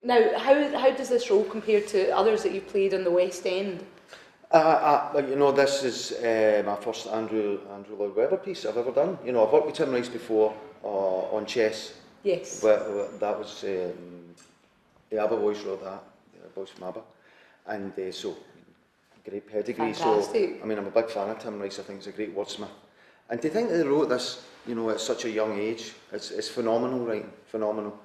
Now, how does this role compare to others that you've played on the West End? This is my first Andrew Lloyd Webber piece I've ever done. You know, I've worked with Tim Rice before on Chess. Yes. That was the ABBA voice wrote that, the voice from ABBA, and so great pedigree. Fantastic. So I mean, I'm a big fan of Tim Rice. I think he's a great wordsmith, and to think that they wrote this, you know, at such a young age, it's phenomenal writing, phenomenal.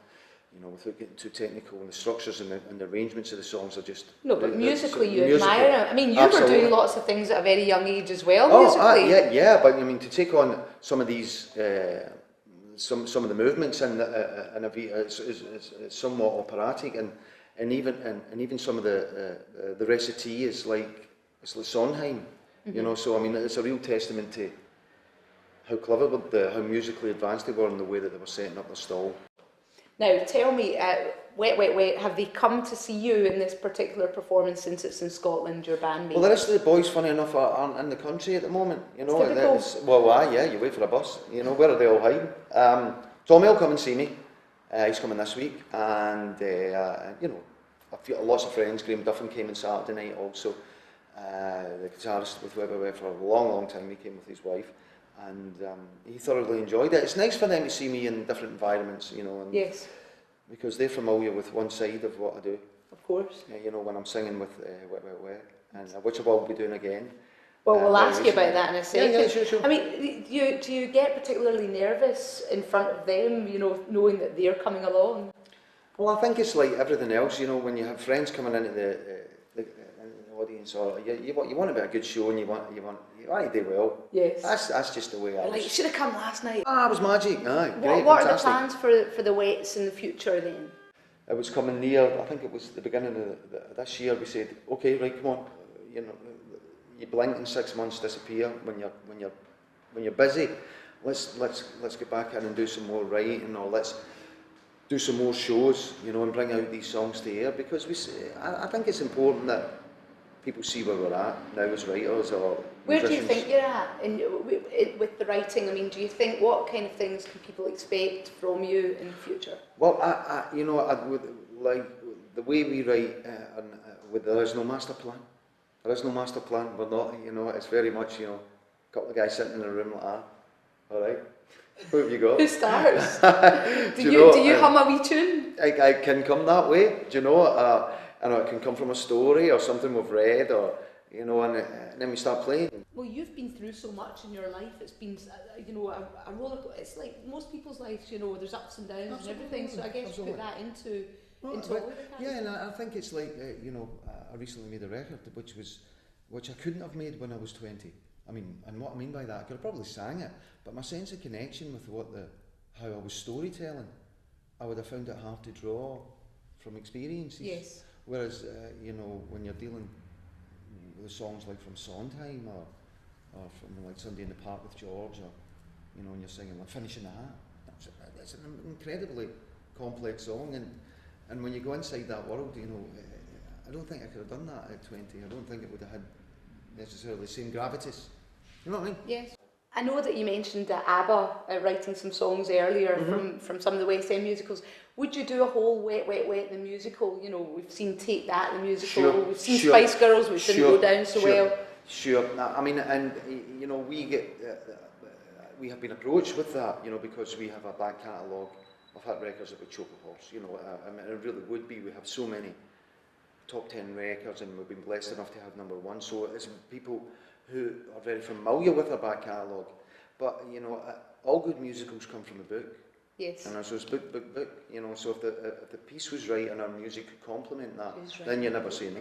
You know, without getting too technical, and the structures and the arrangements of the songs are just... No, but musically you admire him. I mean, you were doing lots of things at a very young age as well, musically. But I mean, to take on some of these, some of the movements in a Vita is somewhat operatic, and even some of the recipe is like Sondheim, you know. So I mean, it's a real testament to how clever, how musically advanced they were in the way that they were setting up the stall. Now, tell me, Wet, have they come to see you in this particular performance since it's in Scotland, your bandmate? Well, the rest of the boys, funny enough, aren't in the country at the moment. You know, you wait for a bus. You know, where are they all hiding? Tommy will come and see me. He's coming this week, and you know, I've got lots of friends. Graham Duffin came on Saturday night also. The guitarist with Webber for a long time. He came with his wife. And he thoroughly enjoyed it. It's nice for them to see me in different environments, you know. And yes. Because they're familiar with one side of what I do. Of course. You know, when I'm singing with Wet, and which I will be doing again. Well, we'll ask you about that in a second. Yeah, sure. I mean, do you get particularly nervous in front of them, you know, knowing that they're coming along? Well, I think it's like everything else, you know, when you have friends coming into the audience, or you want to be a good show, and you want to do well. Yes. That's just the way I was. Like, you should have come last night. It was magic. Aye, great, what are the plans for the Wets in the future then? It was coming near. I think it was the beginning of this year. We said, okay, right, come on. You know, you blink and 6 months disappear when you're busy. Let's get back in and do some more writing, or let's do some more shows. You know, and bring out these songs to air, because I think it's important that people see where we're at now as writers or Where musicians. do you think you're at with the writing? I mean, do you think, what kind of things can people expect from you in the future? Well, I would like the way we write, there is no master plan. There is no master plan. We're not, you know, it's very much, you know, a couple of guys sitting in a room like that. All right, what have you got? Who starts? do you hum a wee tune? I can come that way, do you know? And it can come from a story or something we've read, or you know, and then we start playing. Well, you've been through so much in your life. It's been, you know, a roller. It's like most people's lives, you know. There's ups and downs. Absolutely. And everything. So I guess you put that into yeah, and I think it's like you know, I recently made a record which I couldn't have made when I was 20. I mean, and what I mean by that, I could have probably sang it, but my sense of connection with how I was storytelling, I would have found it hard to draw from experiences. Yes. Whereas, you know, when you're dealing with songs like from Sondheim or from like Sunday in the Park with George, or you know, and you're singing like Finishing the Hat, that's an incredibly complex song, and when you go inside that world, you know, I don't think I could have done that at 20. I don't think it would have had necessarily the same gravitas. You know what I mean? Yes. I know that you mentioned ABBA writing some songs earlier from some of the West End musicals. Would you do a whole Wet, the musical? You know, we've seen Take That, the musical. We've seen Spice Girls, which didn't go down so well. Sure. I mean, and you know, we have been approached with that, you know, because we have a back catalogue of hit records that would choke a horse. You know, I mean, it really would be. We have so many top 10 records, and we've been blessed enough to have number one. So it's people who are very familiar with our back catalogue. But, you know, all good musicals come from a book. Yes. And so it's book, you know, so if the piece was right and our music could complement that, then you never say no.